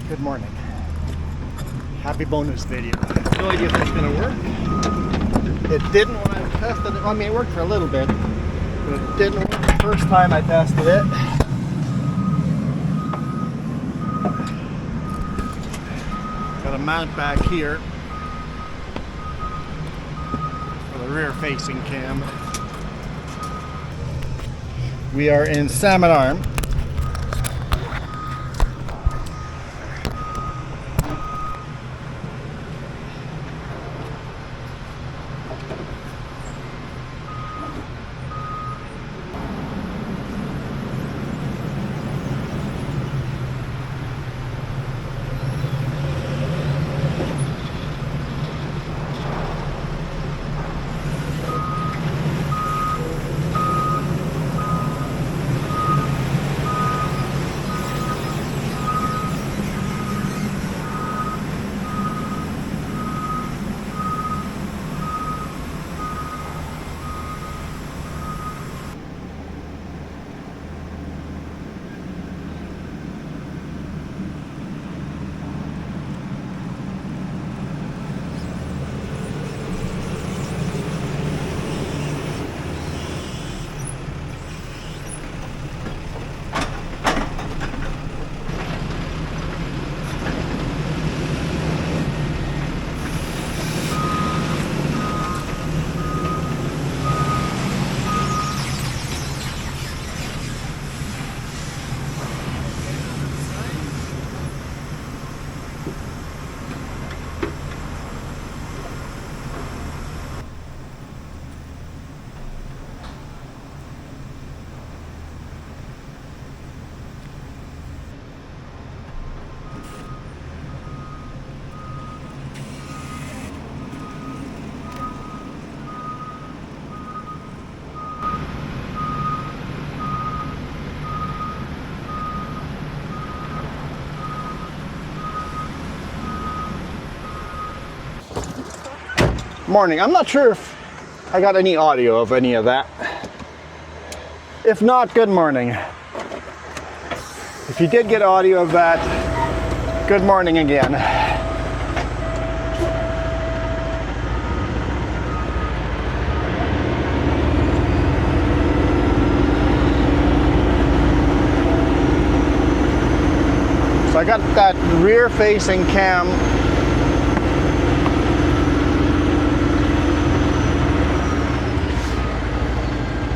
Good morning. Happy bonus video. I have no idea if it's going to work. It didn't when I tested it. I mean, it worked for a little bit, but it didn't work the first time I tested it. Got a mount back here for the rear facing cam. We are in Salmon Arm. Morning. I'm not sure if I got any audio of any of that. If not, good morning. If you did get audio of that, good morning again. So I got that rear facing cam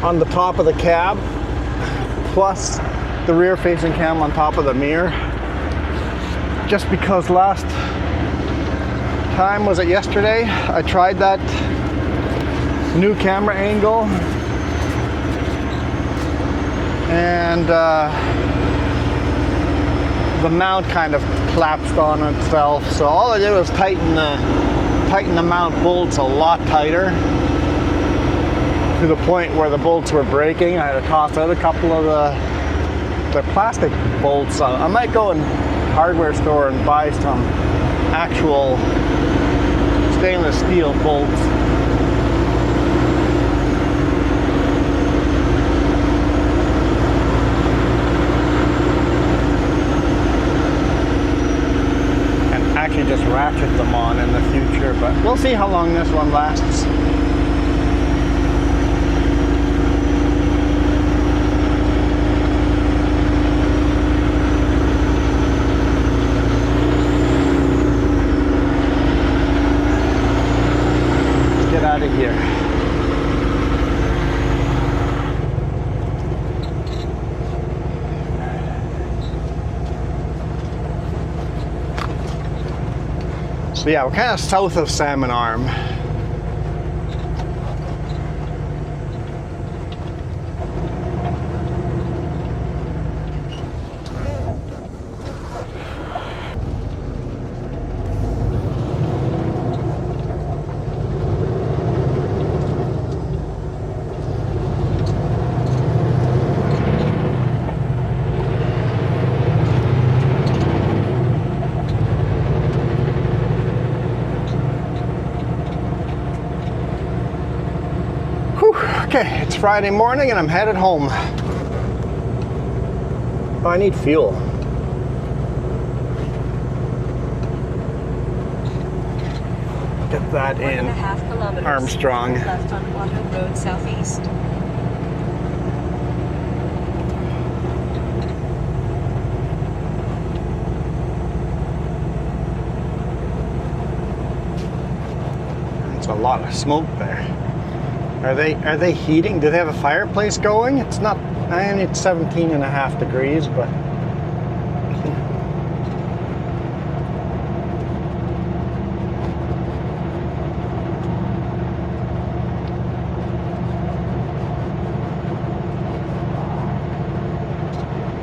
on the top of the cab, plus the rear facing cam on top of the mirror, just because last time, was it yesterday, I tried that new camera angle and the mount kind of collapsed on itself. So all I did was tighten the mount bolts a lot tighter, to the point where the bolts were breaking. I had to toss out a couple of the plastic bolts. I might go in hardware store and buy some actual stainless steel bolts. And actually just ratchet them on in the future, but we'll see how long this one lasts. Out of here. So yeah, we're kind of south of Salmon Arm. Okay, it's Friday morning and I'm headed home. Oh, I need fuel. Get that in 1.5 kilometers. Armstrong. Left on Auto Road Southeast. It's a lot of smoke there. Are they heating? Do they have a fireplace going? It's not, and it's 17.5 degrees, but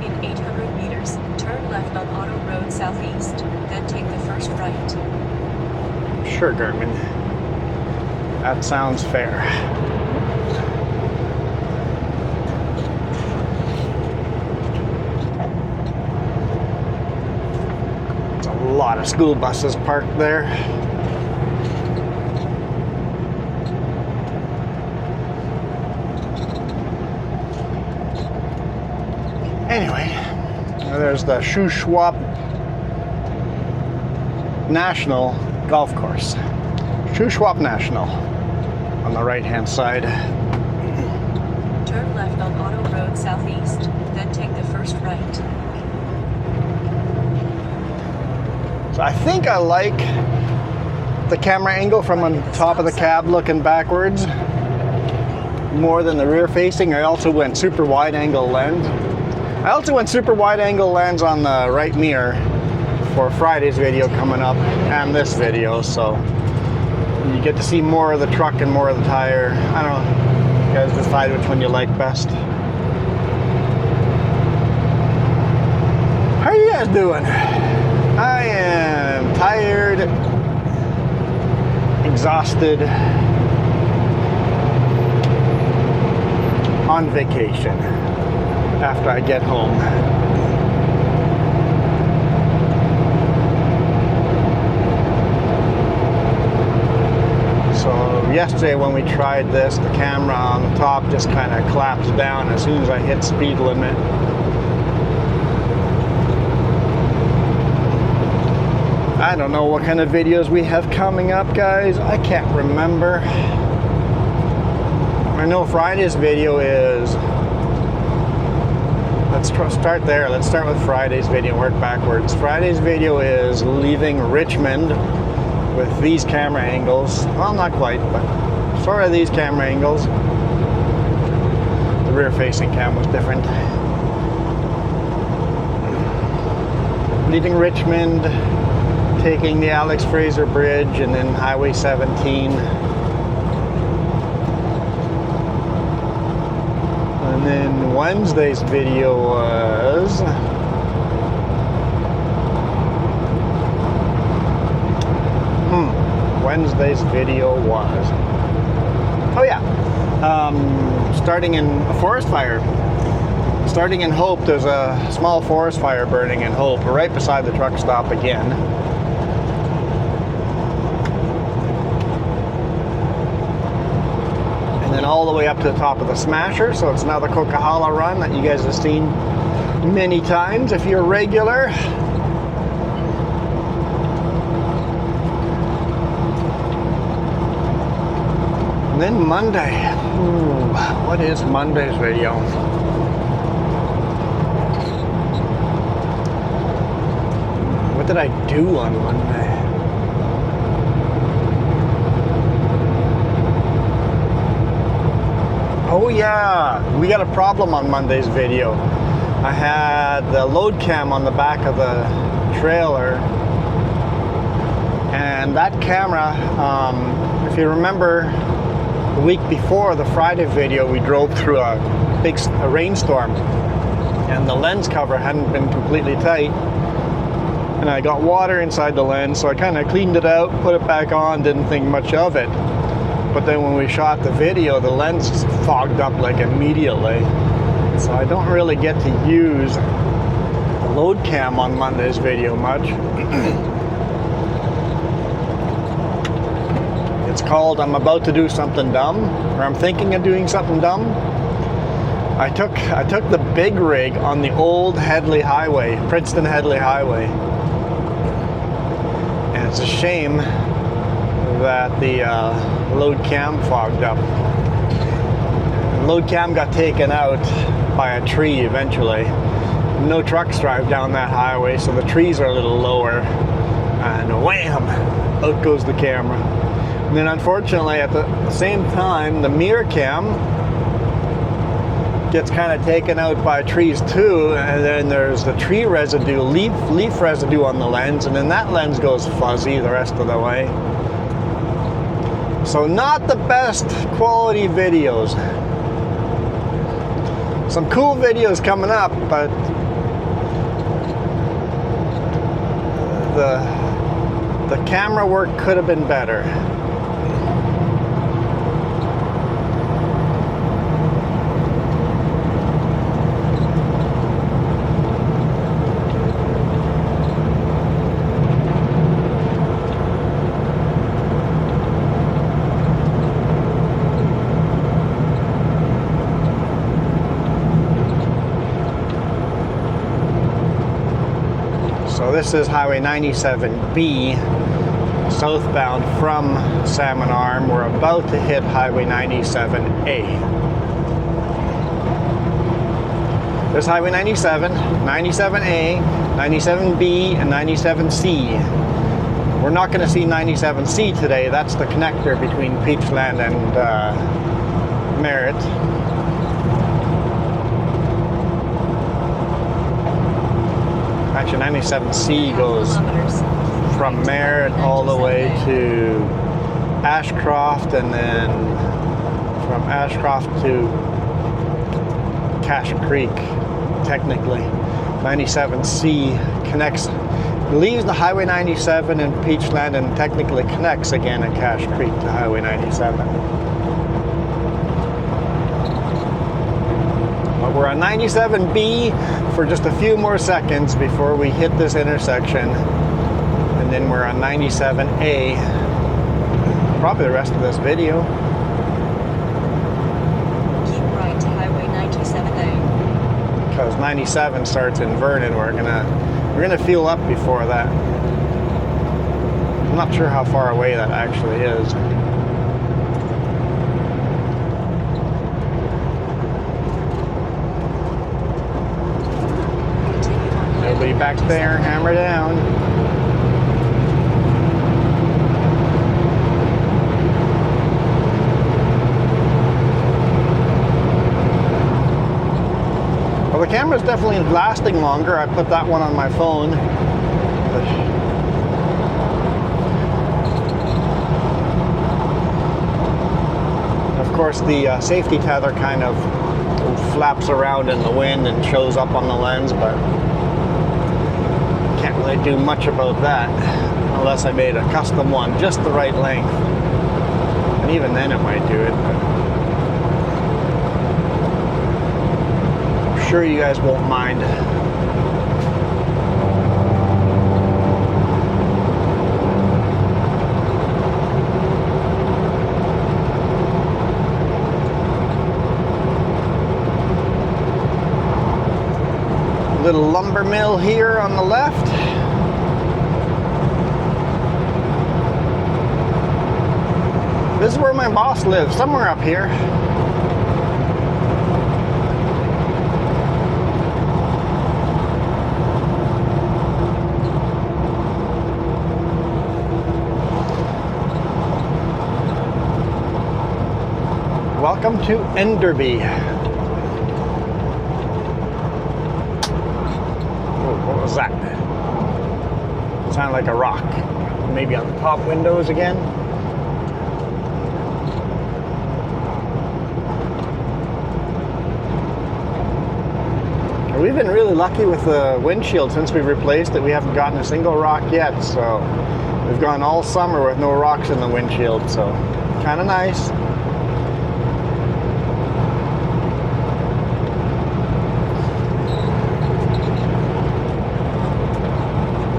In 800 meters, turn left on Auto Road Southeast, then take the first right. sure, Garmin. That sounds fair. There's a lot of school buses parked there. Anyway, there's the Shuswap National Golf Course. Shuswap National on the right hand side. Turn left on Auto Road Southeast, then take the first right. So I think I like the camera angle from on top of the cab looking backwards more than the rear facing. I also went super wide angle lens. I also went super wide angle lens on the right mirror for Friday's video coming up and this video, so you get to see more of the truck and more of the tire. I don't know, you guys decide which one you like best. How are you guys doing? I am tired, exhausted, on vacation after I get home. So yesterday when we tried this, the camera on the top just kind of collapsed down as soon as I hit speed limit. I don't know what kind of videos we have coming up, guys. I can't remember. I know Friday's video is... Let's start there. Let's start with Friday's video and work backwards. Friday's video is leaving Richmond with these camera angles. Well, not quite, but sort of these camera angles. The rear facing cam was different. Leaving Richmond, taking the Alex Fraser Bridge and then Highway 17. And then Wednesday's video was Wednesday's video was, oh yeah, starting in a forest fire. Starting in Hope, there's a small forest fire burning in Hope, right beside the truck stop again. And then all the way up to the top of the Smasher, so it's now the Coquihalla run that you guys have seen many times if you're regular. And then Monday. Ooh, what is Monday's video? What did I do on Monday? Oh yeah, we got a problem on Monday's video. I had the load cam on the back of the trailer, and that camera, if you remember, the week before the Friday video, we drove through a big rainstorm and the lens cover hadn't been completely tight, and I got water inside the lens, so I kind of cleaned it out, put it back on, didn't think much of it. But then when we shot the video, the lens just fogged up like immediately, so I don't really get to use the load cam on Monday's video much. It's called I'm About to Do Something Dumb, or I'm Thinking of Doing Something Dumb. I took the big rig on the old Headley Highway, Princeton Headley Highway. And it's a shame that the load cam fogged up. Load cam got taken out by a tree eventually. No trucks drive down that highway, so the trees are a little lower, and wham, out goes the camera. And then unfortunately at the same time, the mirror cam gets kind of taken out by trees too, and then there's the tree residue, leaf residue on the lens, and then that lens goes fuzzy the rest of the way. So not the best quality videos. Some cool videos coming up, but the camera work could have been better. So this is Highway 97B, southbound from Salmon Arm. We're about to hit Highway 97A. There's Highway 97, 97A, 97B, and 97C. We're not going to see 97C today. That's the connector between Peachland and Merritt. Actually, 97C goes from Merritt all the way to Ashcroft, and then from Ashcroft to Cache Creek, technically. 97C connects, leaves the Highway 97 in Peachland and technically connects again at Cache Creek to Highway 97. But we're on 97B for just a few more seconds before we hit this intersection, and then we're on 97A probably the rest of this video. Keep right to Highway 97A. Because 97 starts in Vernon. We're gonna fuel up before that. I'm not sure how far away that actually is. Be back there, hammer down. Well, the camera's definitely lasting longer. I put that one on my phone. Of course, the safety tether kind of flaps around in the wind and shows up on the lens, but can't really do much about that unless I made a custom one just the right length, and even then it might do it, but I'm sure you guys won't mind. Little lumber mill here on the left. This is where my boss lives, somewhere up here. Welcome to Enderby. What was that? It sounded like a rock. Maybe on the top windows again. We've been really lucky with the windshield since we've replaced it. We haven't gotten a single rock yet, so we've gone all summer with no rocks in the windshield, so kind of nice.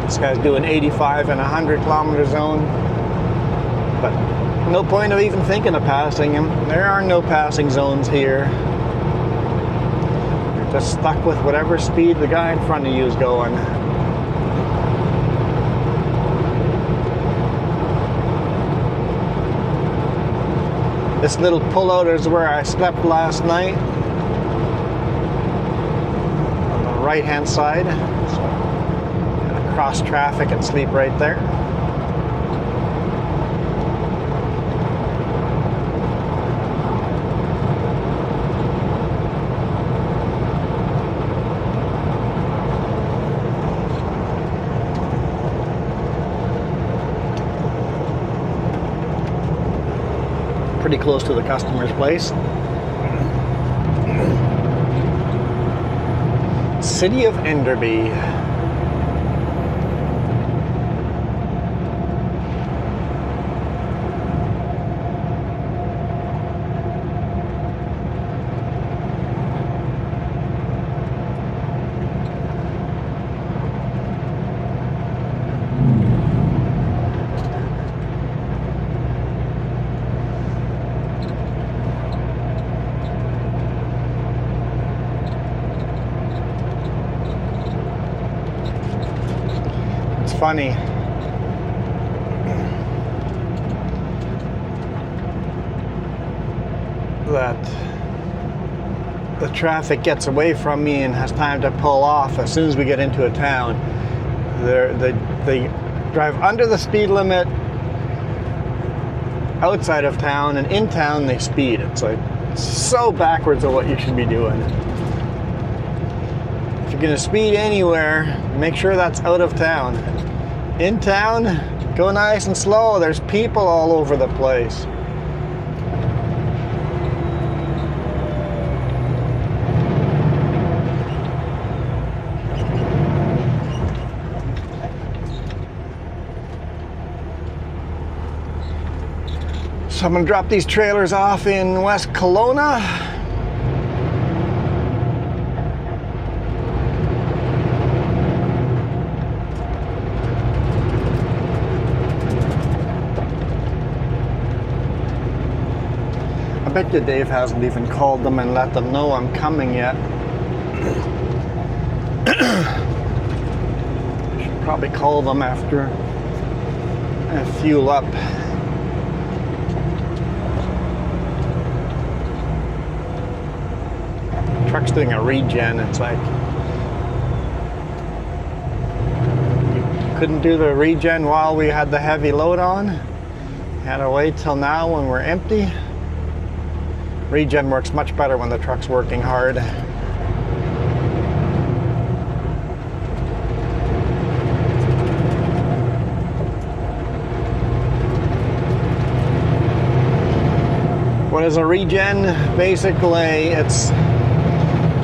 This guy's doing 85 and 100 kilometer zone, but no point of even thinking of passing him. There are no passing zones here. You're just stuck with whatever speed the guy in front of you is going. This little pullout is where I slept last night. On the right-hand side. So I'm gonna cross traffic and sleep right there. Pretty close to the customer's place. City of Enderby. Funny that the traffic gets away from me and has time to pull off as soon as we get into a town. They drive under the speed limit outside of town, and in town they speed. It's like so backwards of what you should be doing. If you're gonna speed anywhere, make sure that's out of town. In town, go nice and slow. There's people all over the place. So I'm gonna drop these trailers off in West Kelowna. I bet you Dave hasn't even called them and let them know I'm coming yet. I should probably call them after I fuel up. Truck's doing a regen. It's like you couldn't do the regen while we had the heavy load on. Had to wait till now when we're empty. Regen works much better when the truck's working hard. What is a regen? Basically, it's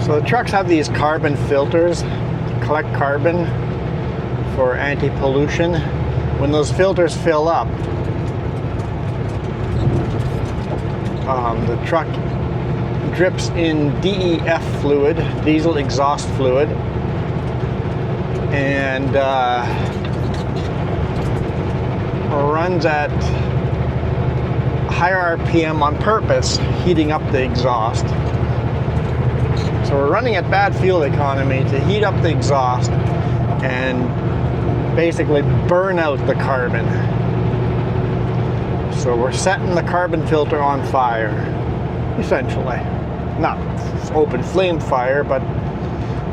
so the trucks have these carbon filters to collect carbon for anti-pollution. When those filters fill up, the truck drips in DEF fluid, diesel exhaust fluid, and runs at higher RPM on purpose, heating up the exhaust. So we're running at bad fuel economy to heat up the exhaust and basically burn out the carbon. So we're setting the carbon filter on fire, essentially. Not open flame fire, but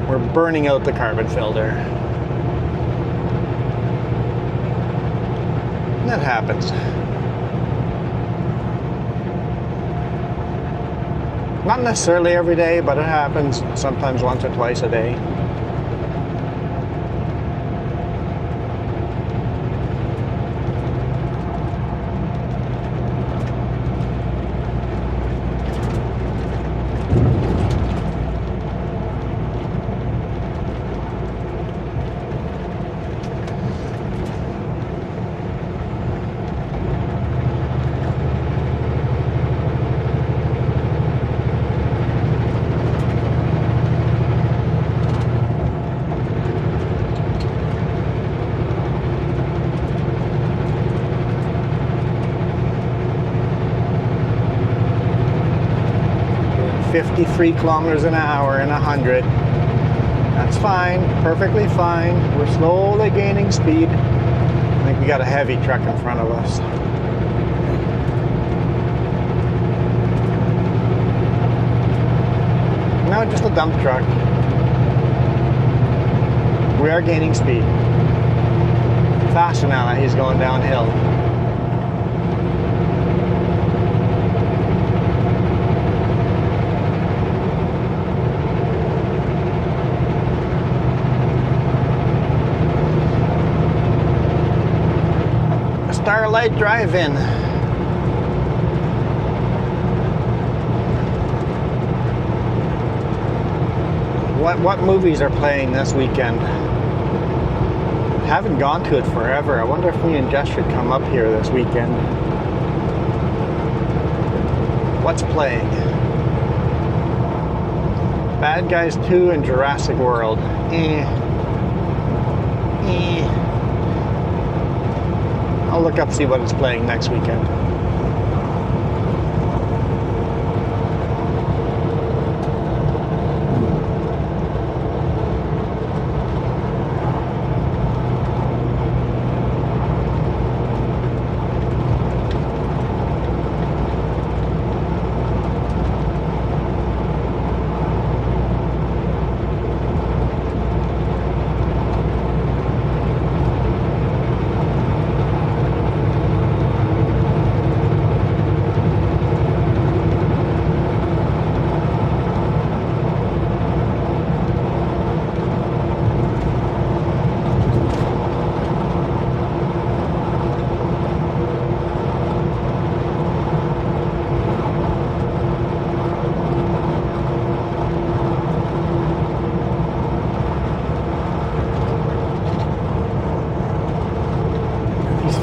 we're burning out the carbon filter. And that happens. Not necessarily every day, but it happens sometimes once or twice a day. Doing 53 kilometers an hour in 100. That's fine, perfectly fine. We're slowly gaining speed. I think we got a heavy truck in front of us. No, just a dump truck. We are gaining speed. Faster now that he's going downhill. Starlight Drive-In. What movies are playing this weekend? Haven't gone to it forever. I wonder if me and Jess should come up here this weekend. What's playing? Bad Guys 2 and Jurassic World. I'll look up, see what it's playing next weekend.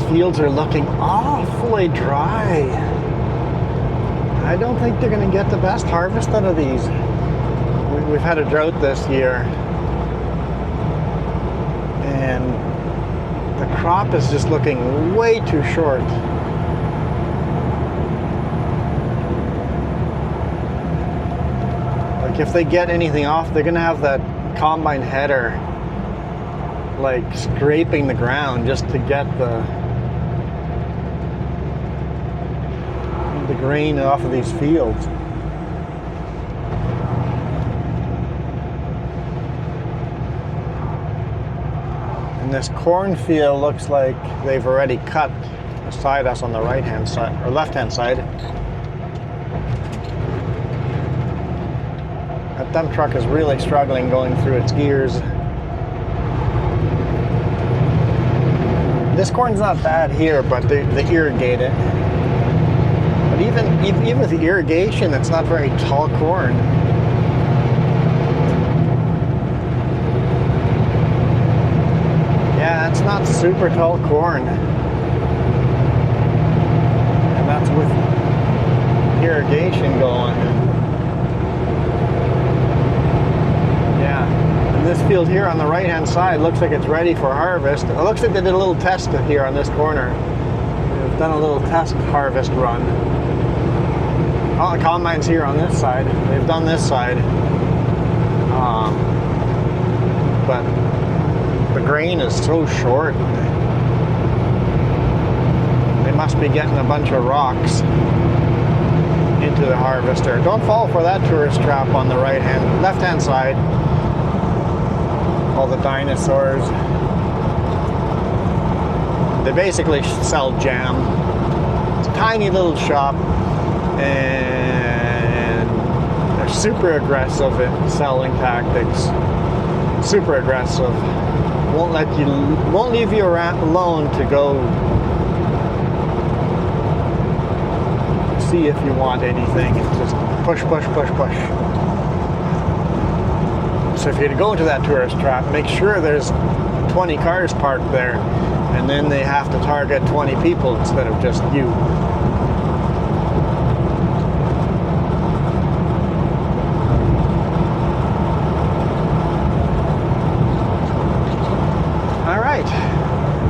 Fields are looking awfully dry. I don't think they're going to get the best harvest out of these. We've had a drought this year, and the crop is just looking way too short. Like if they get anything off, they're going to have that combine header like scraping the ground just to get the grain off of these fields. And this cornfield looks like they've already cut beside us on the right hand side or left hand side. That dump truck is really struggling going through its gears. This corn's not bad here, but they irrigate it. Even with the irrigation, it's not very tall corn. Yeah, it's not super tall corn. And that's with irrigation going. Yeah. And this field here on the right-hand side looks like it's ready for harvest. It looks like they did a little test here on this corner. They've done a little test harvest run. All the combine's here on this side. They've done this side. But the grain is so short. They must be getting a bunch of rocks into the harvester. Don't fall for that tourist trap on the left-hand side. All the dinosaurs. They basically sell jam. It's a tiny little shop. And they're super aggressive in selling tactics. Super aggressive. Won't leave you alone to go see if you want anything. It's just push, push, push, push. So if you're to go into that tourist trap, make sure there's 20 cars parked there, and then they have to target 20 people instead of just you.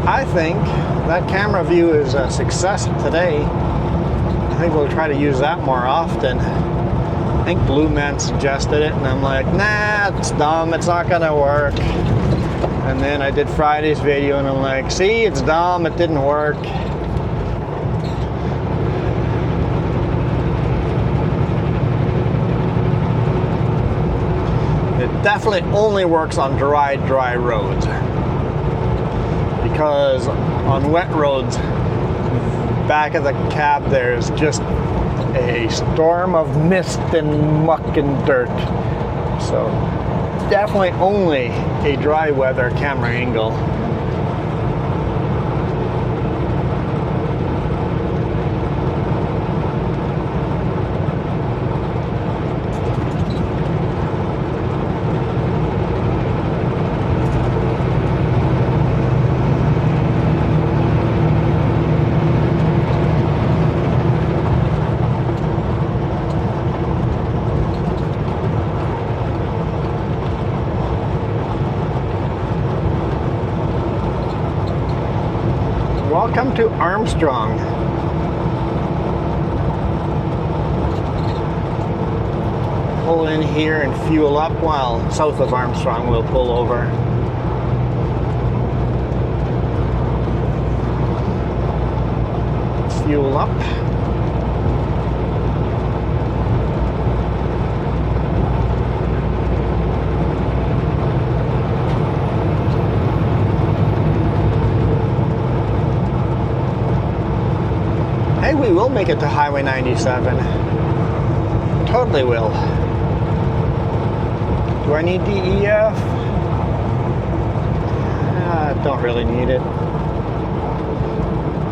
I think that camera view is a success today. I think we'll try to use that more often. I think Blue Man suggested it, and I'm like, nah, it's dumb, it's not gonna work. And then I did Friday's video, and I'm like, see, it's dumb, it didn't work. definitely only works on dry roads. Because on wet roads, back of the cab there's just a storm of mist and muck and dirt. So definitely only a dry weather camera angle. Welcome to Armstrong. Pull in here and fuel up while south of Armstrong we'll pull over. Fuel up. Hey, we will make it to Highway 97. Totally will. Do I need DEF? Don't really need it.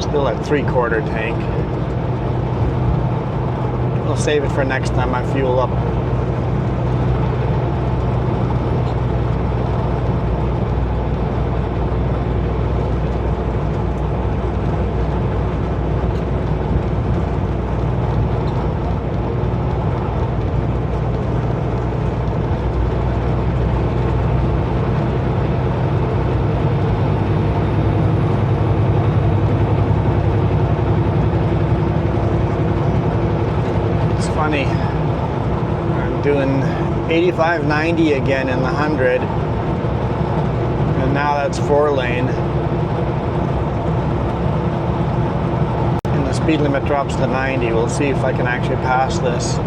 Still at 3/4 tank. We'll save it for next time I fuel up. Funny. I'm doing 85/90 again in the 100, and now that's 4-lane. And the speed limit drops to 90. We'll see if I can actually pass this.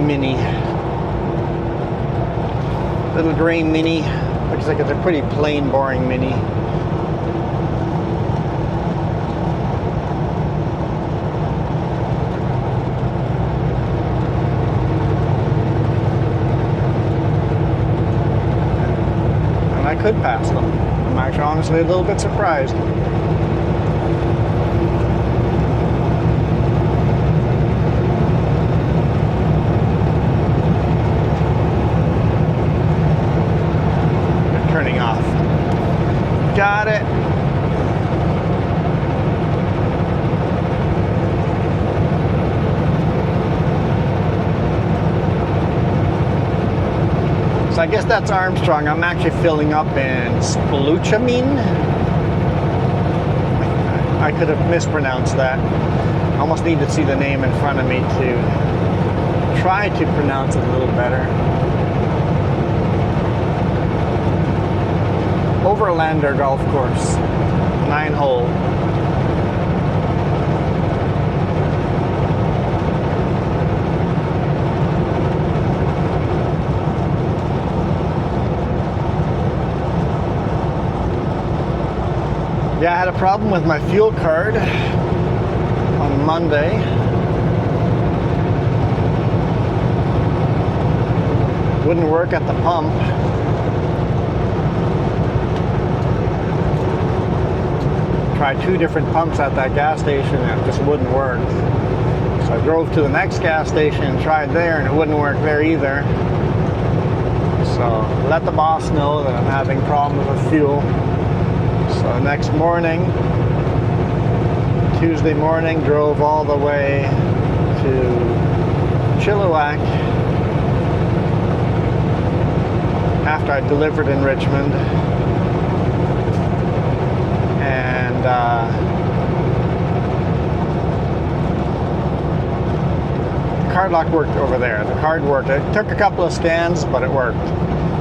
Mini. Little gray Mini. Looks like it's a pretty plain, boring Mini. I could pass them. I'm actually honestly a little bit surprised. They're turning off. Got it. So I guess that's Armstrong. I'm actually filling up in Spluchamine. I could have mispronounced that. I almost need to see the name in front of me to try to pronounce it a little better. Overlander Golf Course, 9-hole. Yeah, I had a problem with my fuel card on Monday. Wouldn't work at the pump. Tried 2 different pumps at that gas station and it just wouldn't work. So I drove to the next gas station and tried there and it wouldn't work there either. So let the boss know that I'm having problems with fuel. So next morning, Tuesday morning, drove all the way to Chilliwack after I delivered in Richmond. And the card lock worked over there. The card worked. It took a couple of scans, but it worked.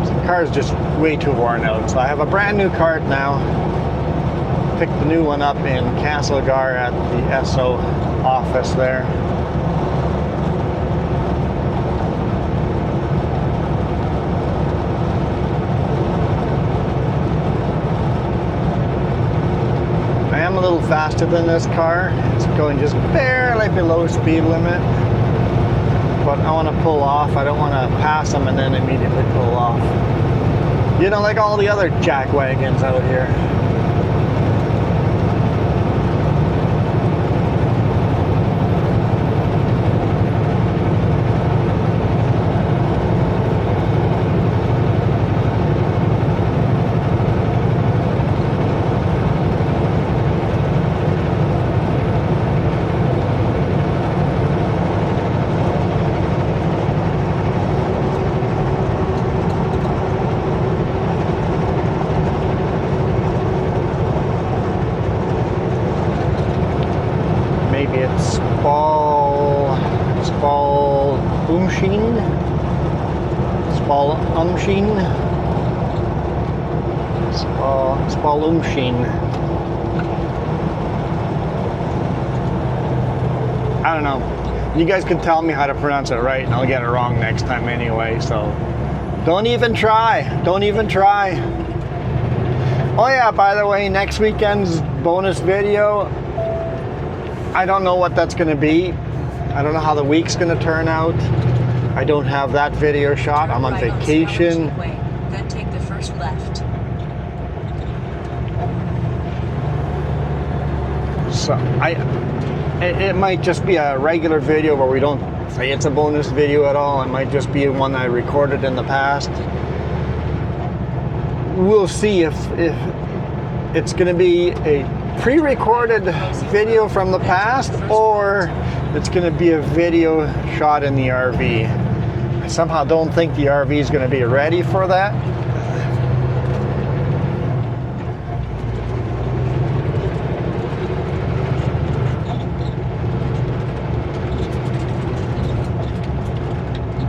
So the car is just way too worn out. So I have a brand new card now. picked the new one up in Castlegar at the SO office there. I am a little faster than this car. It's going just barely below speed limit. But I want to pull off. I don't want to pass them and then immediately pull off. You know, like all the other jack wagons out here. Maybe it's Spalumsheen. I don't know. You guys can tell me how to pronounce it right and I'll get it wrong next time anyway, so don't even try. Don't even try. Oh yeah, by the way, next weekend's bonus video, I don't know what that's going to be. I don't know how the week's going to turn out. I don't have that video shot. I'm on vacation. Then take the first left. So it might just be a regular video where we don't say it's a bonus video at all. It might just be one I recorded in the past. We'll see if it's going to be a pre-recorded video from the past or it's going to be a video shot in the RV. I somehow don't think the RV is going to be ready for that.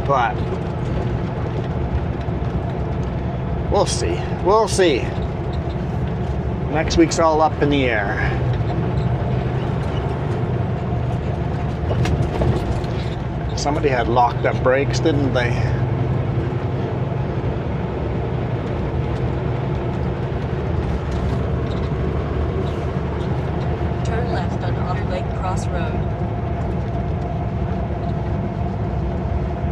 But we'll see. We'll see. Next week's all up in the air. Somebody had locked up brakes, didn't they? Turn left on Otter Lake Cross Road.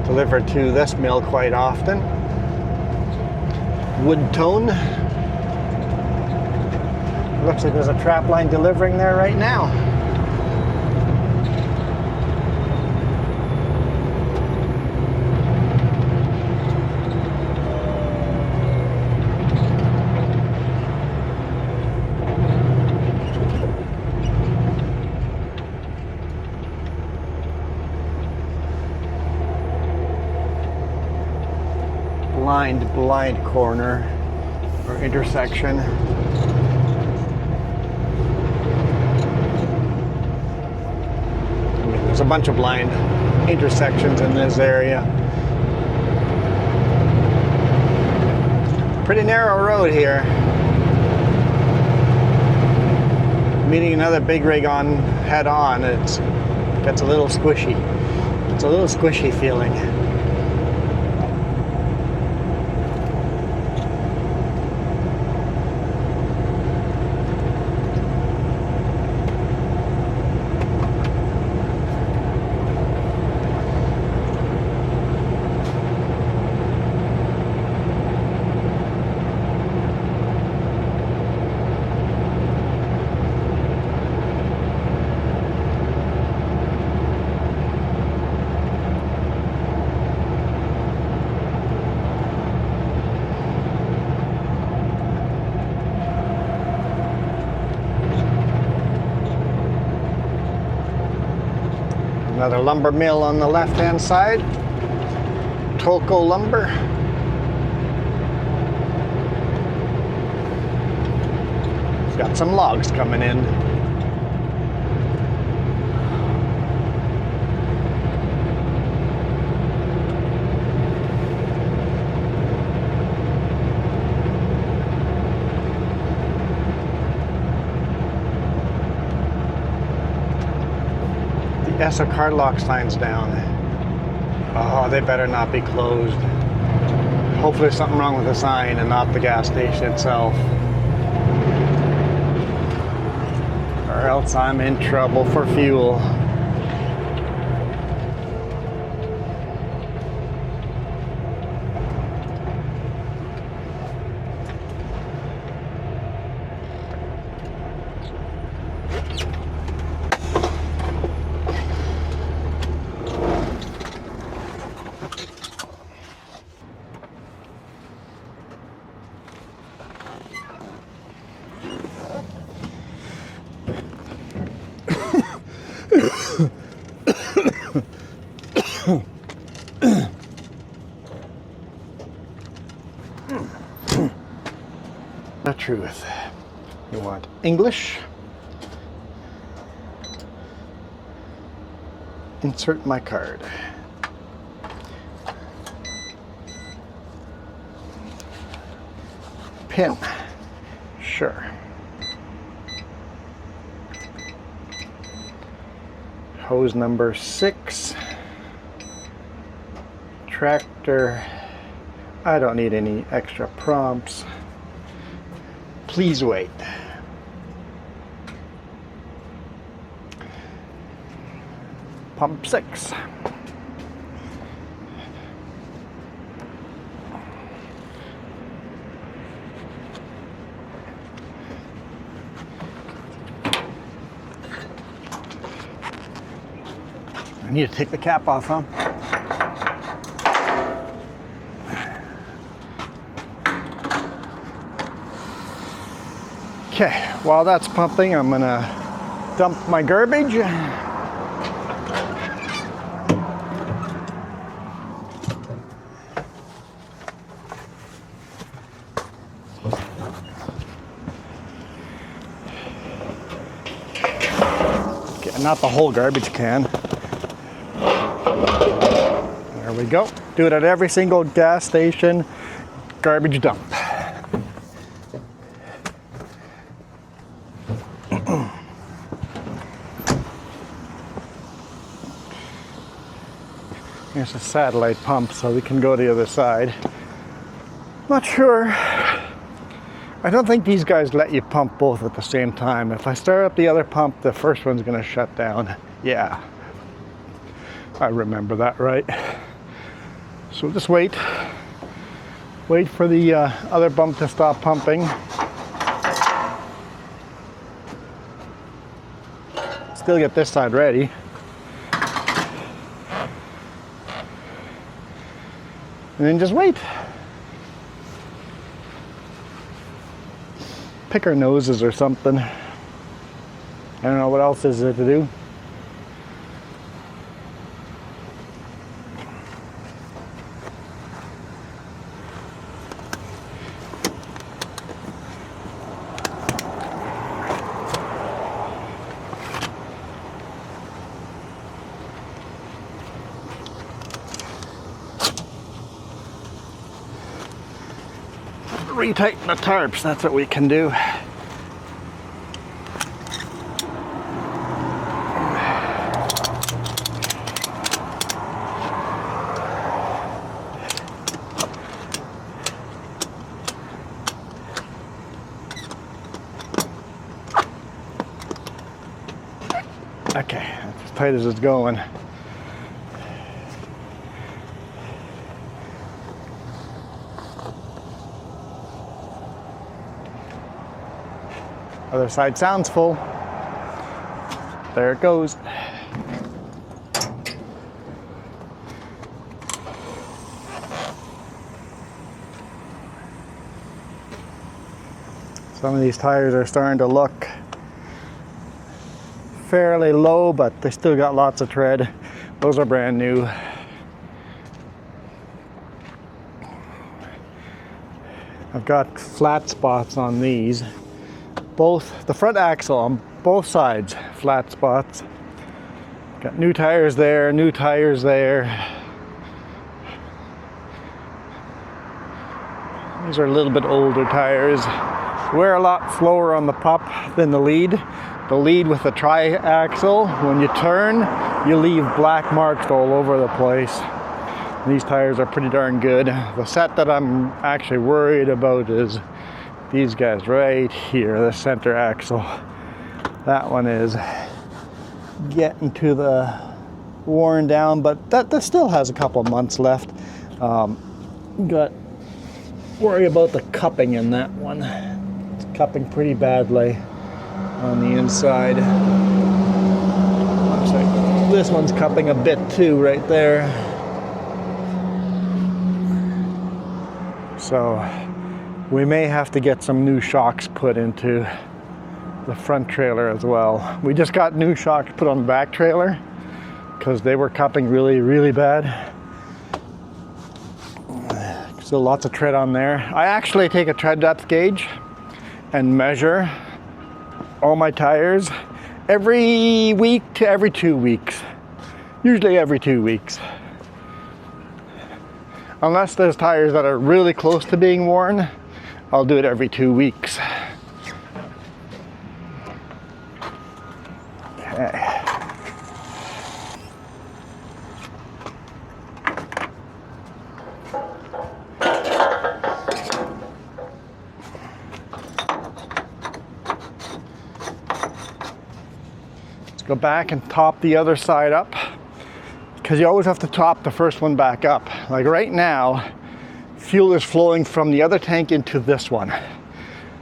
Delivered to this mill quite often. Wood tone. Looks like there's a trap line delivering there right now. Blind corner or intersection. There's a bunch of blind intersections in this area. Pretty narrow road here. Meeting another big rig on head on, it gets a little squishy. It's a little squishy feeling. Another lumber mill on the left-hand side. Tolko Lumber. It's got some logs coming in. ESSA car lock signs down. Oh, they better not be closed. Hopefully there's something wrong with the sign and not the gas station itself. Or else I'm in trouble for fuel. The truth. You want English? Insert my card. PIN. Sure. Hose number 6. Tractor. I don't need any extra prompts. Please wait. Pump 6. I need to take the cap off, huh? Okay, while that's pumping, I'm gonna dump my garbage. Okay, not the whole garbage can. There we go. Do it at every single gas station garbage dump. Here's a satellite pump, so we can go to the other side. Not sure. I don't think these guys let you pump both at the same time. If I start up the other pump, the first one's gonna shut down. Yeah, I remember that right. So just wait. Wait for the other pump to stop pumping. Still get this side ready. And then just wait. Pick our noses or something. I don't know what else is there to do. Retighten the tarps, that's what we can do. Okay, that's as tight as it's going. Other side sounds full. There it goes. Some of these tires are starting to look fairly low, but they still got lots of tread. Those are brand new. I've got flat spots on these. Both, the front axle on both sides, flat spots. Got new tires there, new tires there. These are a little bit older tires. Wear a lot slower on the pup than the lead, the lead with the tri-axle. When you turn, you leave black marks all over the place. These tires are pretty darn good. The set that I'm actually worried about is these guys right here, the center axle. That one is getting to the worn down, but that still has a couple of months left. Got worry about the cupping in that one. It's cupping pretty badly on the inside. Looks like this one's cupping a bit too right there. So we may have to get some new shocks put into the front trailer as well. We just got new shocks put on the back trailer because they were cupping really, really bad. So lots of tread on there. I actually take a tread depth gauge and measure all my tires every week to every 2 weeks. Usually every 2 weeks. Unless there's tires that are really close to being worn, I'll do it every 2 weeks. Okay. Go back and top the other side up, because you always have to top the first one back up. Like right now, fuel is flowing from the other tank into this one.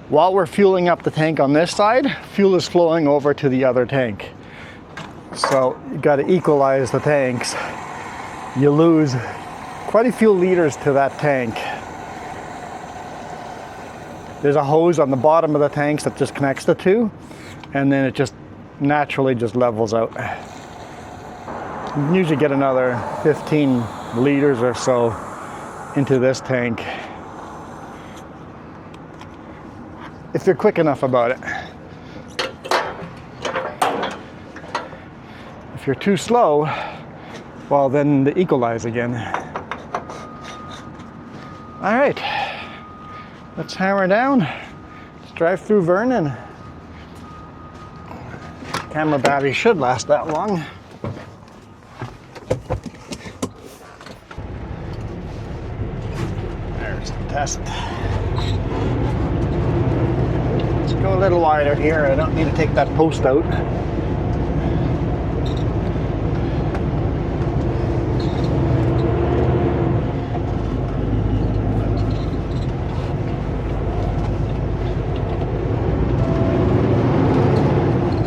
While we're fueling up the tank on this side, fuel is flowing over to the other tank. So you got to equalize the tanks. You lose quite a few liters to that tank. There's a hose on the bottom of the tanks that just connects the two, and then it just naturally just levels out. You can usually get another 15 liters or so into this tank if you're quick enough about it. If you're too slow, well then they equalize again. All right, let's hammer down. Let's drive through Vernon. Camera battery should last that long. There's the test. Let's go a little wider here. I don't need to take that post out.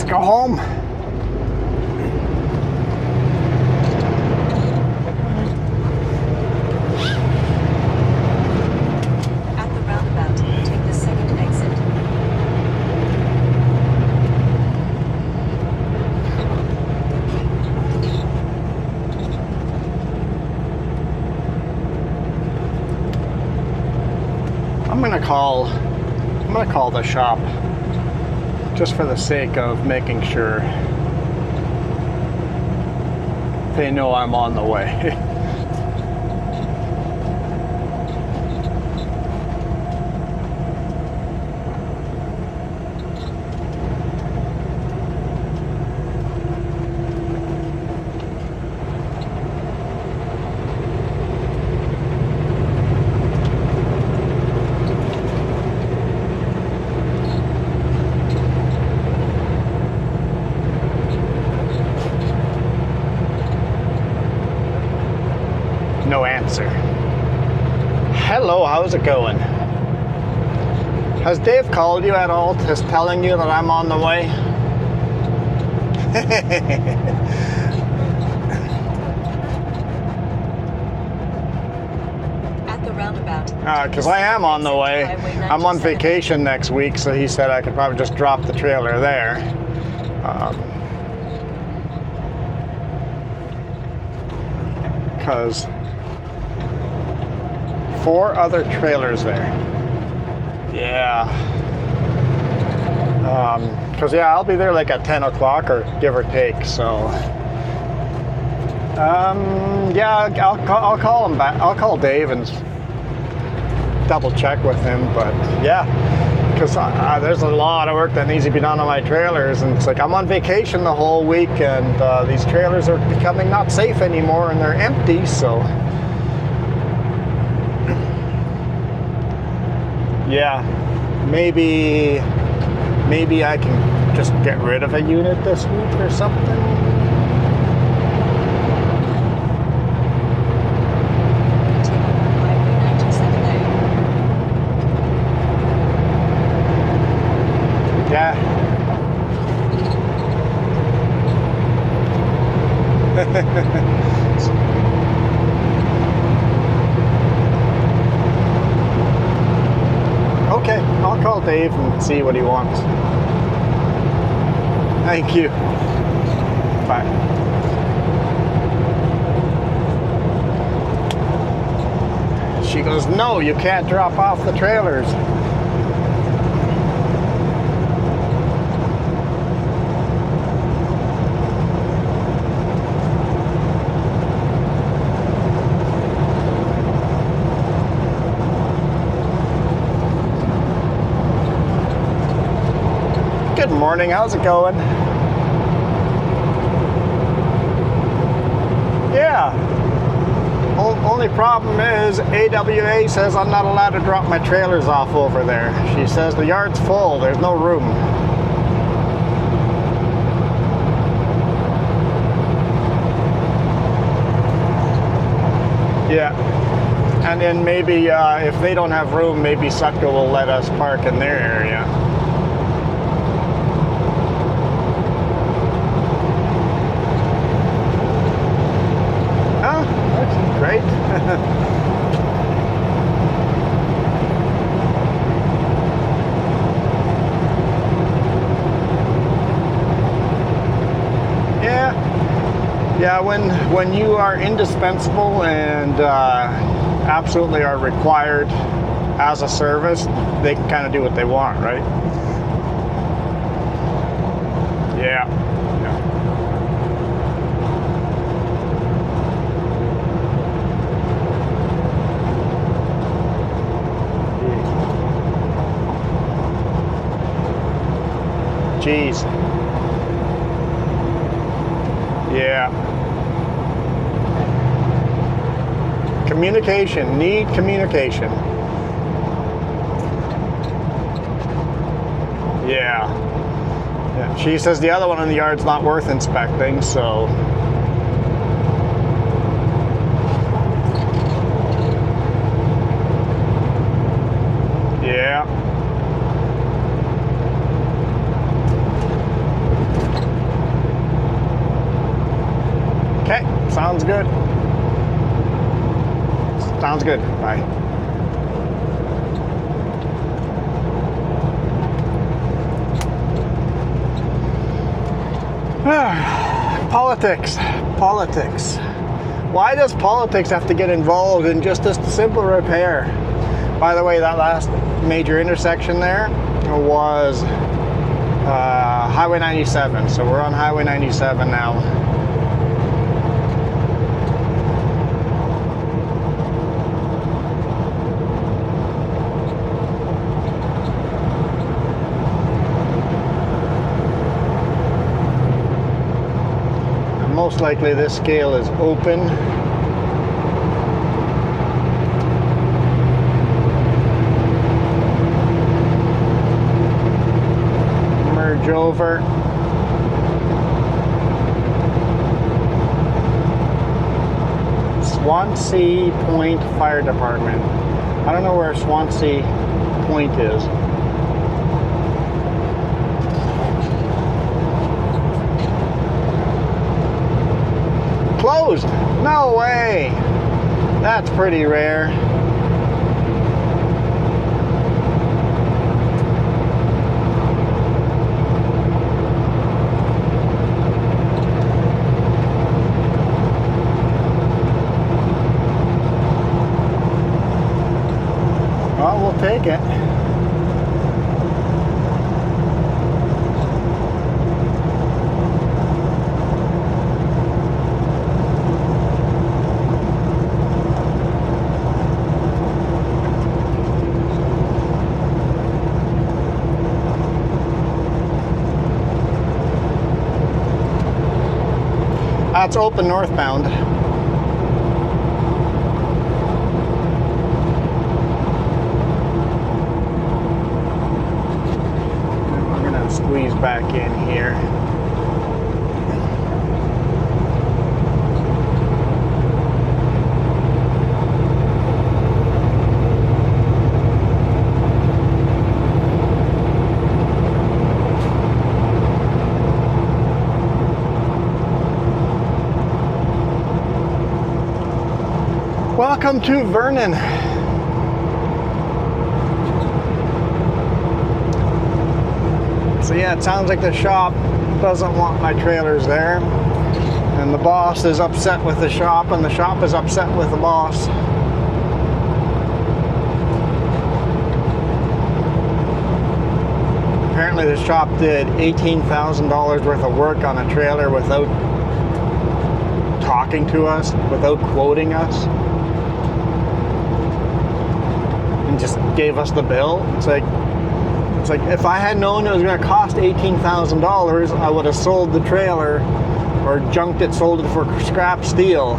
Go home. At the roundabout, take the second exit. I'm gonna call the shop, just for the sake of making sure they know I'm on the way. No answer. Hello, how's it going? Has Dave called you at all, just telling you that I'm on the way? At the roundabout. Because I am on the way. I'm on vacation next week, so he said I could probably just drop the trailer there. Because 4 other trailers there. Yeah. Because yeah, I'll be there like at 10 o'clock or give or take. So yeah, I'll call him back. I'll call Dave and double check with him. But yeah, because there's a lot of work that needs to be done on my trailers, and it's like I'm on vacation the whole week, and these trailers are becoming not safe anymore, and they're empty. So yeah, maybe I can just get rid of a unit this week or something. Yeah. Okay, I'll call Dave and see what he wants. Thank you. Bye. She goes, no, you can't drop off the trailers. Good morning, how's it going? Yeah. Only problem is AWA says I'm not allowed to drop my trailers off over there. She says the yard's full, there's no room. Yeah. And then maybe if they don't have room, maybe Sutka will let us park in their area. Great. Yeah, when you are indispensable and absolutely are required as a service, they can kind of do what they want, right? Yeah. Jeez. Yeah. Communication. Need communication. Yeah. Yeah. She says the other one in the yard's not worth inspecting, so. Yeah. Okay, sounds good. Sounds good. Bye. Politics. Why does politics have to get involved in just this simple repair? By the way, that last major intersection there was Highway 97. So we're on Highway 97 now. Most likely this scale is open. Merge over. Swansea Point Fire Department. I don't know where Swansea Point is. Closed? No way. That's pretty rare. Well, we'll take it. it's open northbound. And we're gonna squeeze back in here. Welcome to Vernon. So yeah, it sounds like the shop doesn't want my trailers there. And the boss is upset with the shop, and the shop is upset with the boss. Apparently the shop did $18,000 worth of work on a trailer without talking to us, without quoting us. And just gave us the bill. It's like if I had known it was going to cost $18,000, I would have sold the trailer or junked it, sold it for scrap steel.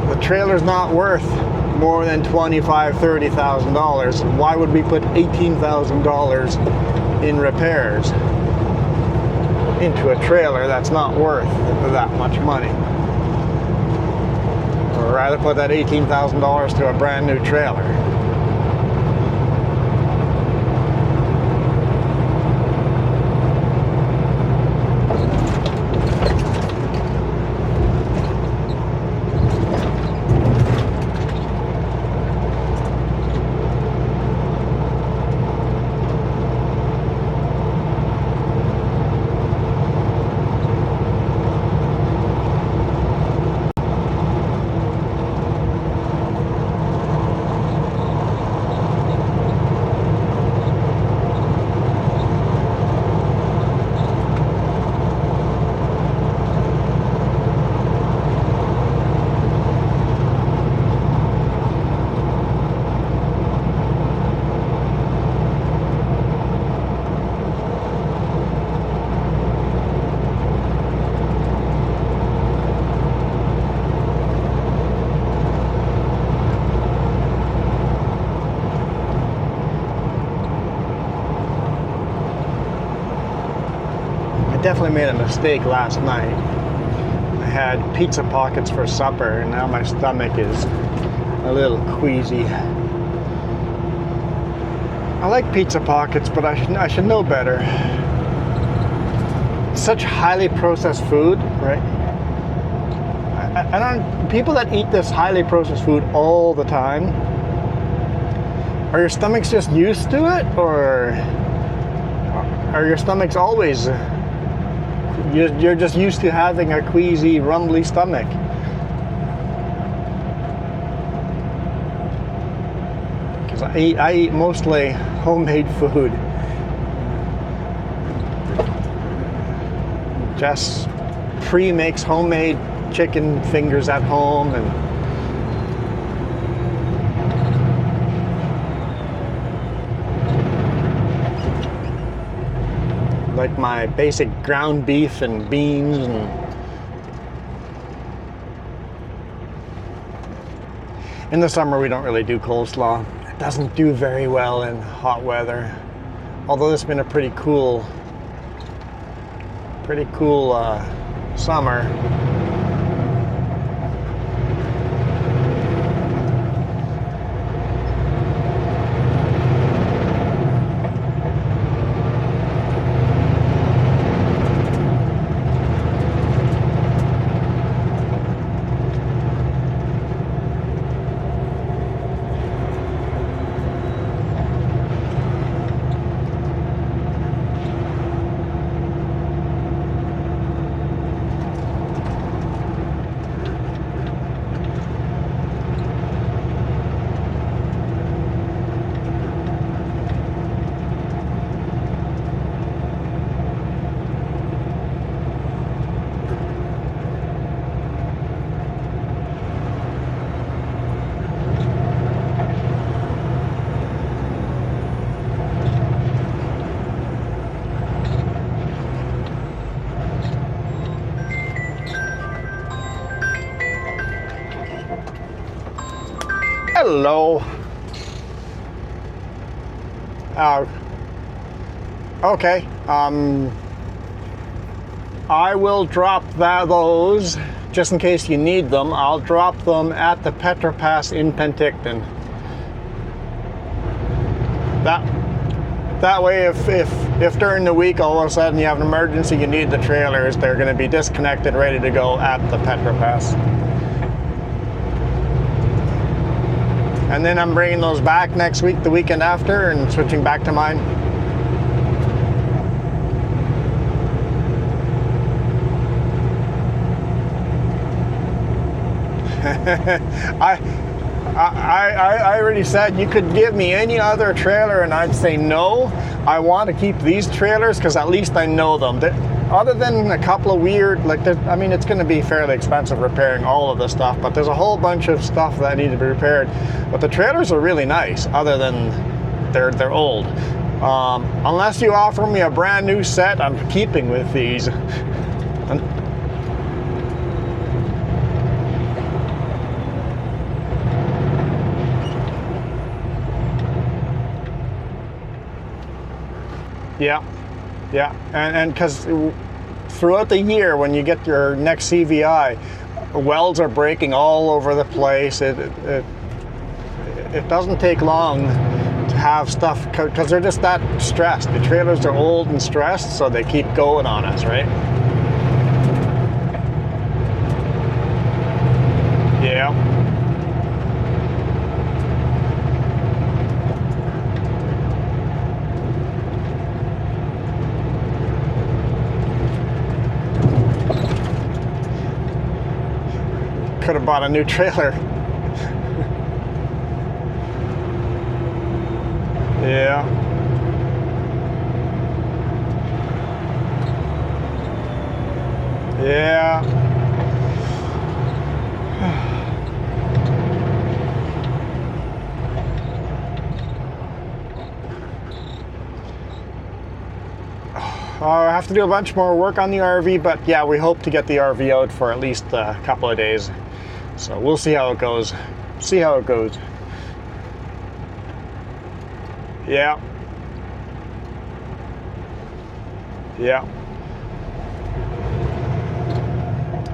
The trailer's not worth more than $25,000, $30,000. Why would we put $18,000 in repairs into a trailer that's not worth that much money? Or rather put that $18,000 to a brand new trailer. Definitely made a mistake last night. I had pizza pockets for supper, and now my stomach is a little queasy. I like pizza pockets, but I should know better. It's such highly processed food, right? I don't. People that eat this highly processed food all the time, are your stomachs just used to it, or are your stomachs always? You're just used to having a queasy, rumbly stomach. Because I eat mostly homemade food. Jess pre-makes homemade chicken fingers at home, and like my basic ground beef and beans, and in the summer we don't really do coleslaw. It doesn't do very well in hot weather, although this has been a pretty cool summer. Hello. Okay. I will drop those just in case you need them. I'll drop them at the Petropass in Penticton. That way, if during the week all of a sudden you have an emergency, you need the trailers, they're going to be disconnected, ready to go at the Petropass. And then I'm bringing those back next week, the weekend after, and switching back to mine. I already said you could give me any other trailer and I'd say no. I want to keep these trailers because at least I know them. Other than a couple of weird, I mean, it's going to be fairly expensive repairing all of the stuff, but there's a whole bunch of stuff that need to be repaired. But the trailers are really nice, other than they're old. Unless you offer me a brand new set, I'm keeping with these. Yeah, and because throughout the year when you get your next CVI, welds are breaking all over the place. It doesn't take long to have stuff, because they're just that stressed. The trailers are old and stressed, so they keep going on us, right? Yeah. Could have bought a new trailer. Yeah. Yeah. I have to do a bunch more work on the RV, but yeah, we hope to get the RV out for at least a couple of days. So we'll see how it goes. See how it goes. Yeah. Yeah.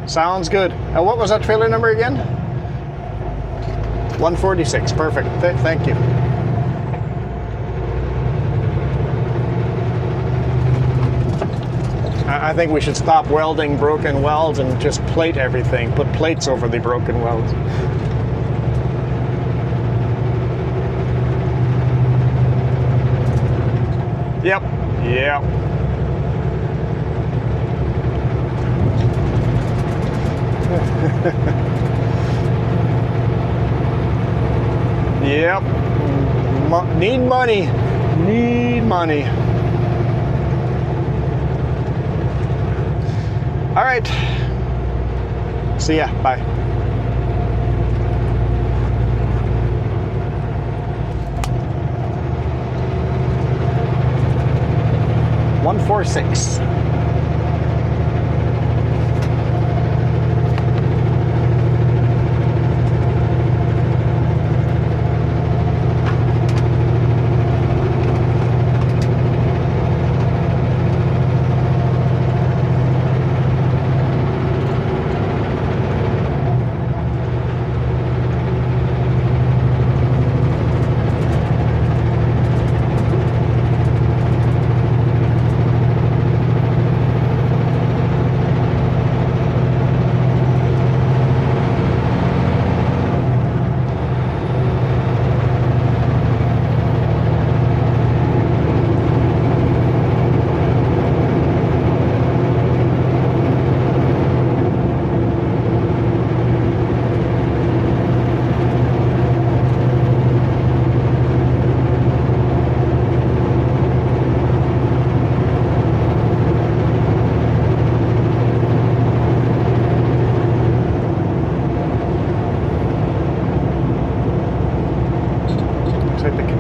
Sounds good. What was that trailer number again? 146. Perfect. Thank you. I think we should stop welding broken welds and just plate everything. Put plates over the broken welds. Yep. Yep. Yep. Need money. Need money. All right. See ya. Bye. $146.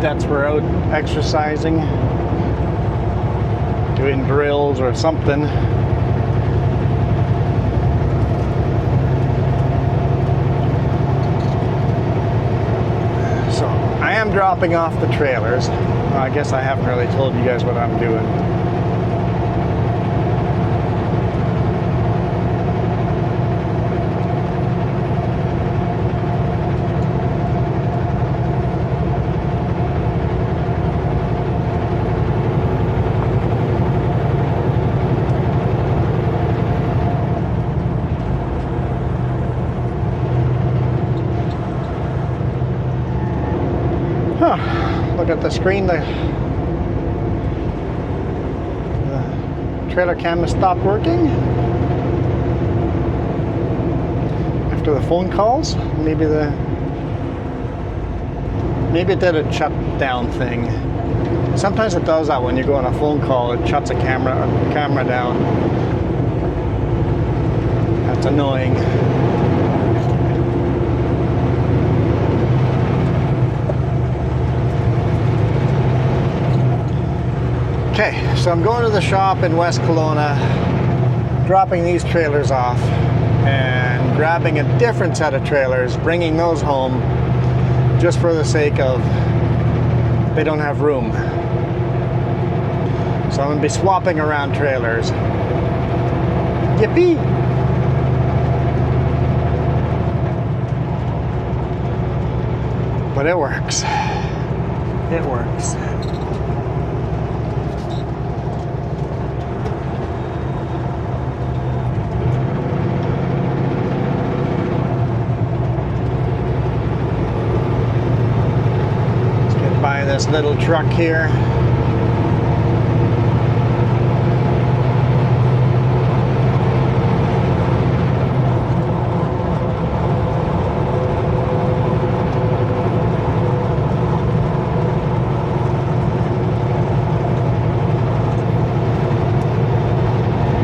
Cadets were out exercising, doing drills or something. I'm dropping off the trailers. I guess I haven't really told you guys what I'm doing. Look at the screen, the trailer cam has stopped working after the phone calls. Maybe it did a shutdown thing. Sometimes it does that when you go on a phone call, it shuts a camera down. That's annoying. Okay, so I'm going to the shop in West Kelowna, dropping these trailers off, and grabbing a different set of trailers, bringing those home, just for the sake of they don't have room. So I'm going to be swapping around trailers. Yippee! But it works. It works. This little truck here.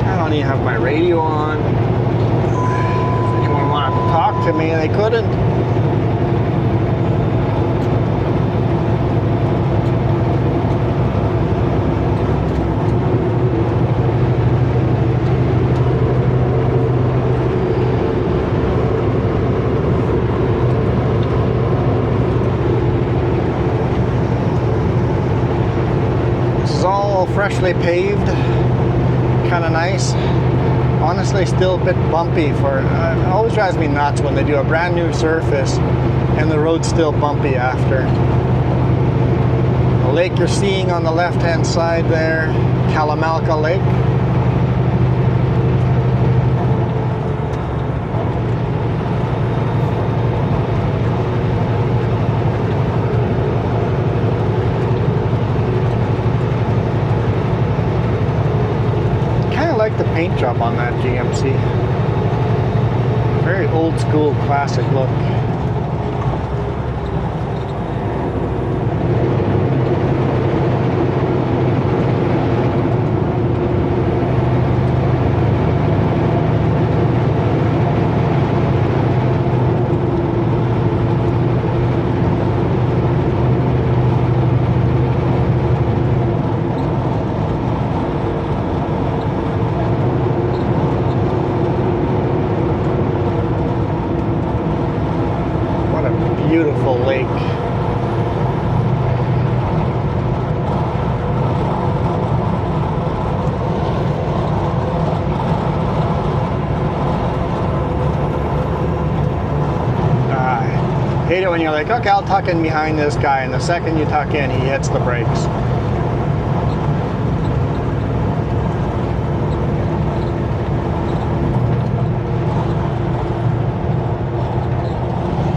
I don't even have my radio on. If anyone wanted to talk to me, they couldn't. Freshly paved, kind of nice. Honestly, still a bit bumpy. It always drives me nuts when they do a brand new surface and the road's still bumpy after. The lake you're seeing on the left hand side there, Kalamalka Lake. The paint job on that GMC. Very old school, classic look. Beautiful lake. I hate it when you're like, okay, I'll tuck in behind this guy, and the second you tuck in, he hits the brakes.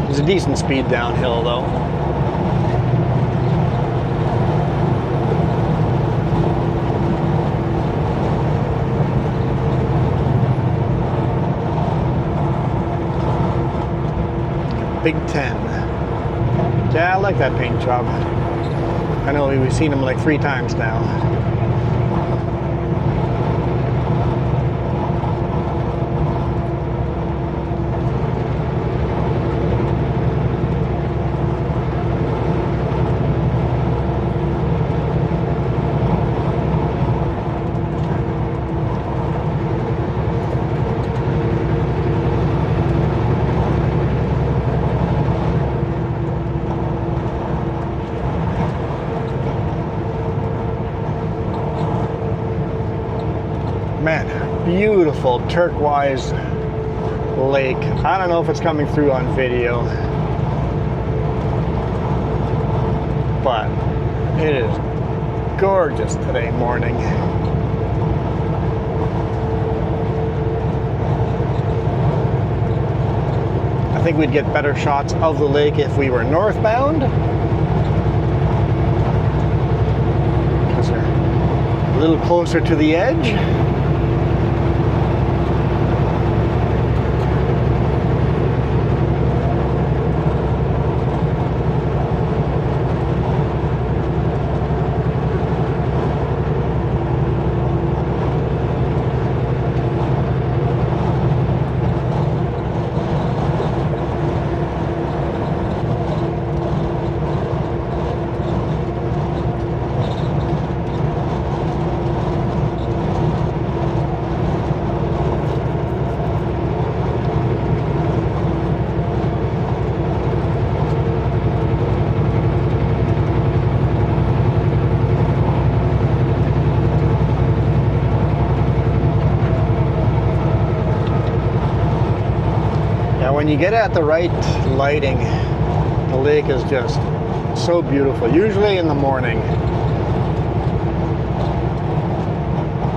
There's a decent speed downhill though. Big 10. Yeah, I like that paint job. I know we've seen them like 3 times now. beautiful turquoise lake. I don't know if it's coming through on video, but it is gorgeous today morning. I think we'd get better shots of the lake if we were northbound, because we're a little closer to the edge. When you get at the right lighting, the lake is just so beautiful, usually in the morning.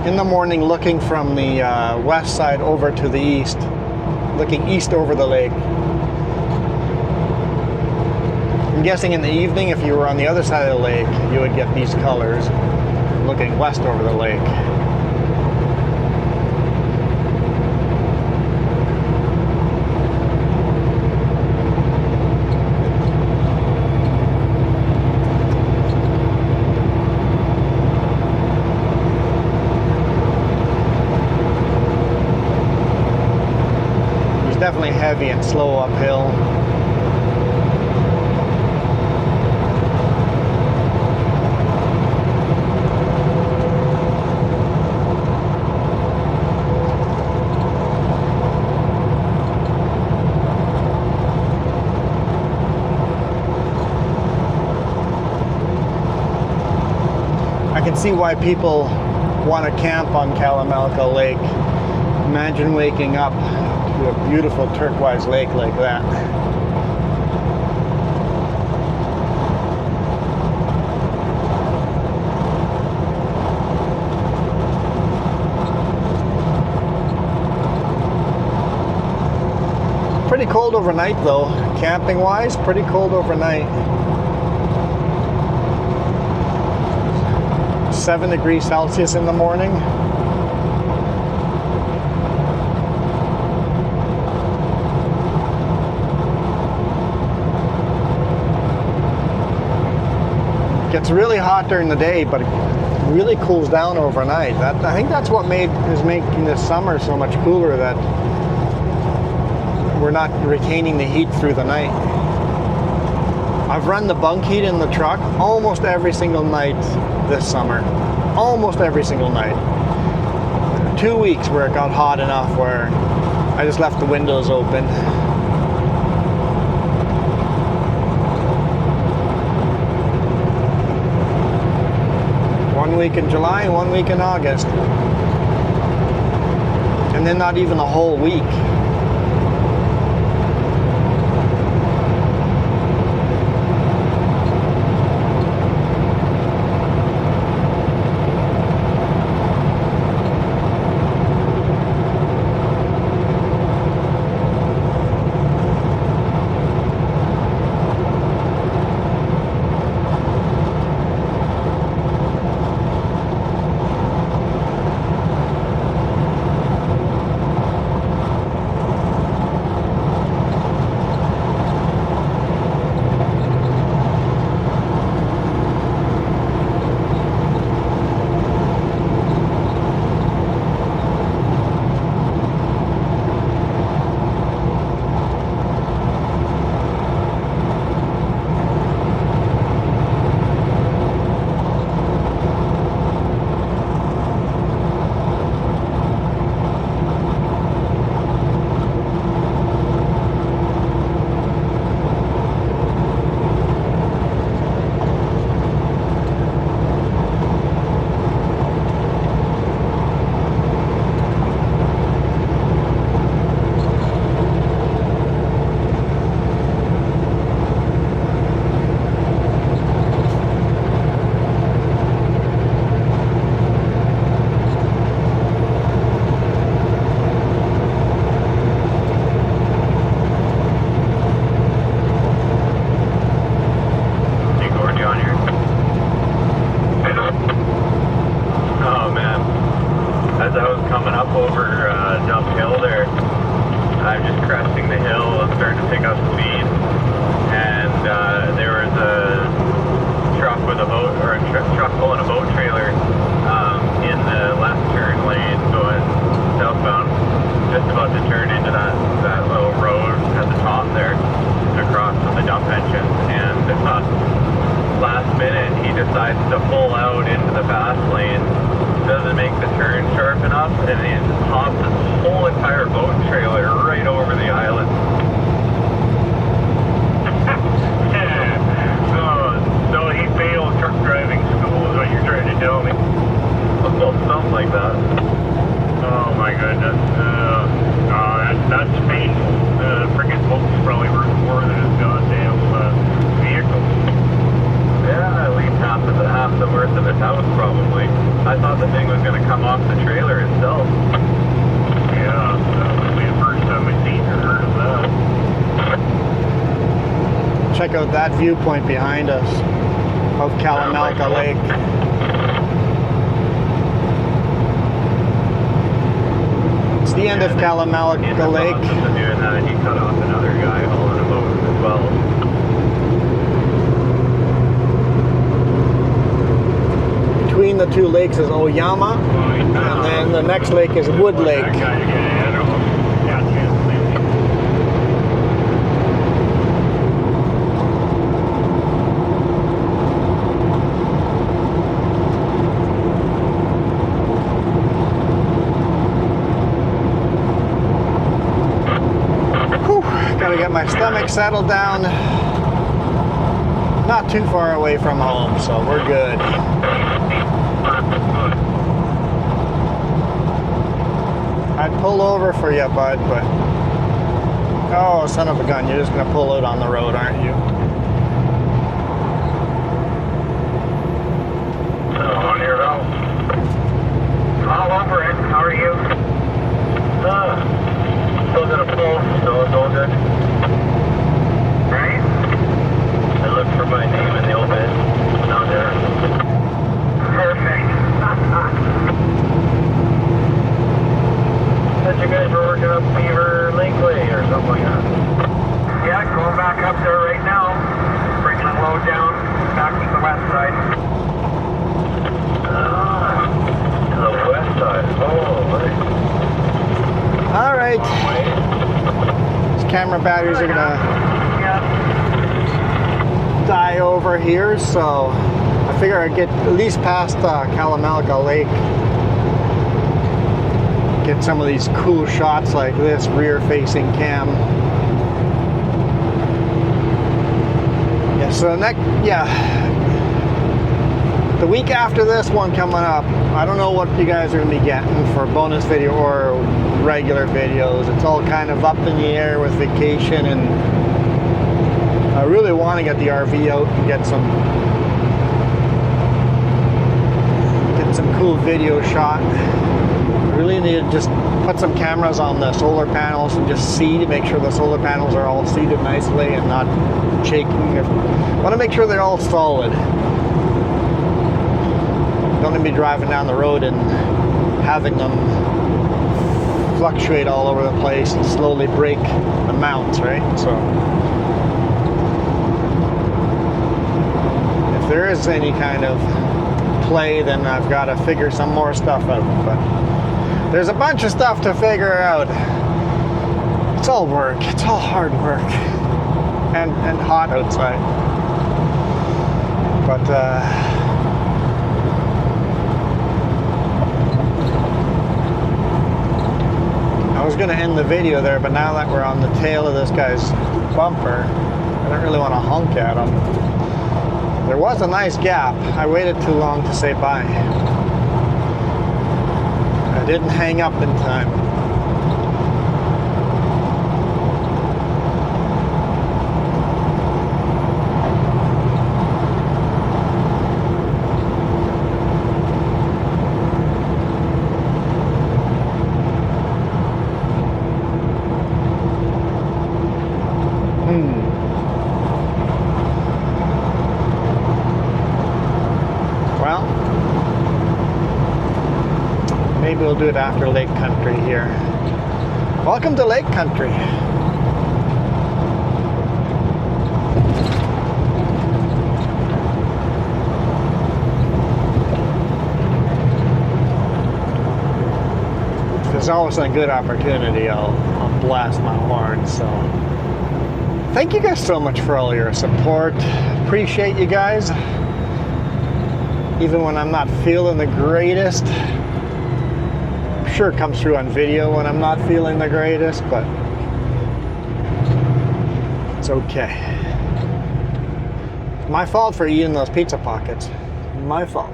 In the morning, looking from the west side over to the east, looking east over the lake. I'm guessing in the evening, if you were on the other side of the lake, you would get these colors, looking west over the lake. Definitely heavy and slow uphill. I can see why people want to camp on Kalamalka Lake. Imagine waking up to a beautiful turquoise lake like that. Pretty cold overnight though, camping wise, pretty cold overnight. 7 degrees Celsius in the morning. Gets really hot during the day, but it really cools down overnight. I think that's what is making this summer so much cooler, that we're not retaining the heat through the night. I've run the bunk heat in the truck almost every single night this summer. Almost every single night. 2 weeks where it got hot enough where I just left the windows open. One week in July and 1 week in August. And then not even a whole week. decides to pull out into the fast lane, doesn't make the turn sharp enough, and he hops his whole entire boat trailer right over the island. So he failed truck driving school is what you're trying to tell me? Well, something like that. Oh my goodness. That's painful. The friggin' boat's probably worth more than his goddamn vehicle. Yeah, at least half the worth of his house, probably. I thought the thing was going to come off the trailer itself. Yeah, that would be the first time I've seen or heard of that. Check out that viewpoint behind us of Kalamalka Lake. It's the end of Kalamalka Lake. Doing that, he cut off another guy hauling a boat as well. Between the two lakes is Oyama, and then the next lake is Wood Lake. Gotta get my stomach settled down. Not too far away from home, so we're good. I'd pull over for you, bud, but... Oh, son of a gun, you're just gonna pull out on the road, aren't you? On your own. All over it. How are you? Still gonna pull, so it's all good. Right? I looked for my name in the old bed. Down there. Perfect. Thought you guys were working up Beaver Lake Way or something like that. Yeah, going back up there right now. Bringing the load down back to the west side. To the west side. Oh, right. All right. These camera batteries are gonna die over here, so I figure I'd get at least past Kalamalka Lake. Get some of these cool shots like this, rear-facing cam. Yeah, so the week after this one coming up, I don't know what you guys are going to be getting for bonus video or regular videos. It's all kind of up in the air with vacation, and I really want to get the RV out and get some cool video shot. I really need to just put some cameras on the solar panels and just see to make sure the solar panels are all seated nicely and not shaking. I want to make sure they're all solid. Don't want to be driving down the road and having them fluctuate all over the place and slowly break the mounts, right? So if there is any kind of play, then I've got to figure some more stuff out. But there's a bunch of stuff to figure out. It's all work. It's all hard work. And hot outside. But I was going to end the video there, but now that we're on the tail of this guy's bumper, I don't really want to honk at him. There was a nice gap. I waited too long to say bye. I didn't hang up in time. Well, maybe we'll do it after Lake Country here. Welcome to Lake Country. If there's always a good opportunity, I'll blast my horn. So thank you guys so much for all your support. Appreciate you guys. even when I'm not feeling the greatest. I'm sure it comes through on video when I'm not feeling the greatest, but it's okay. It's my fault for eating those pizza pockets. My fault.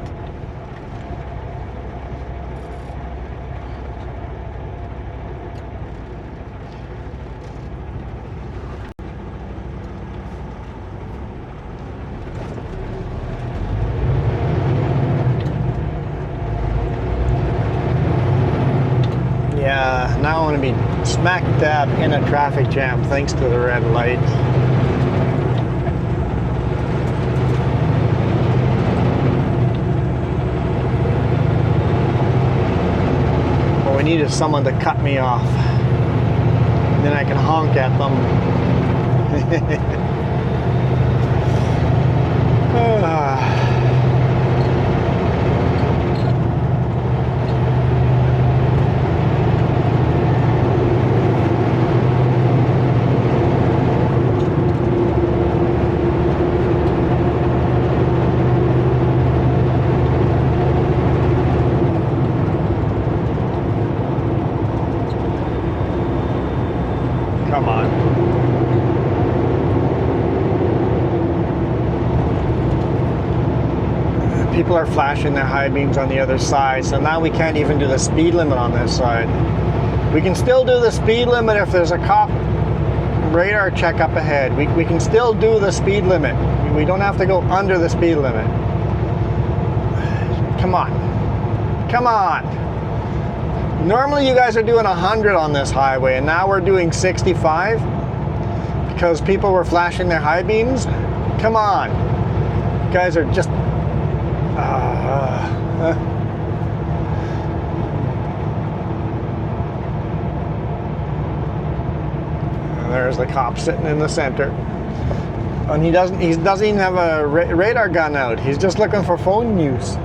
Yeah, now I'm going to be smack dab in a traffic jam thanks to the red light. What we need is someone to cut me off. And then I can honk at them. Come on. People are flashing their high beams on the other side, so now we can't even do the speed limit on this side. We can still do the speed limit if there's a cop radar check up ahead. We can still do the speed limit. We don't have to go under the speed limit. Come on. Come on. Normally you guys are doing 100 on this highway, and now we're doing 65 because people were flashing their high beams. Come on. You guys are just... There's the cop sitting in the center. And he doesn't even have a radar gun out. He's just looking for phone use.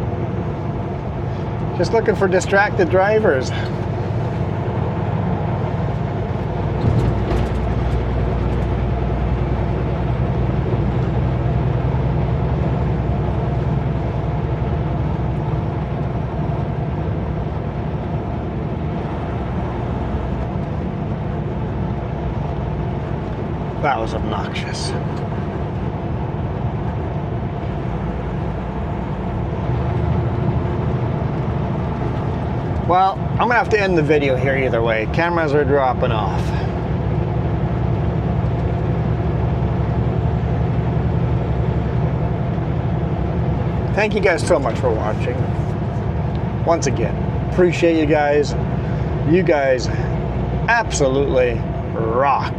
Just looking for distracted drivers. That was obnoxious. Well, I'm gonna have to end the video here either way. Cameras are dropping off. Thank you guys so much for watching. Once again, appreciate you guys. You guys absolutely rock.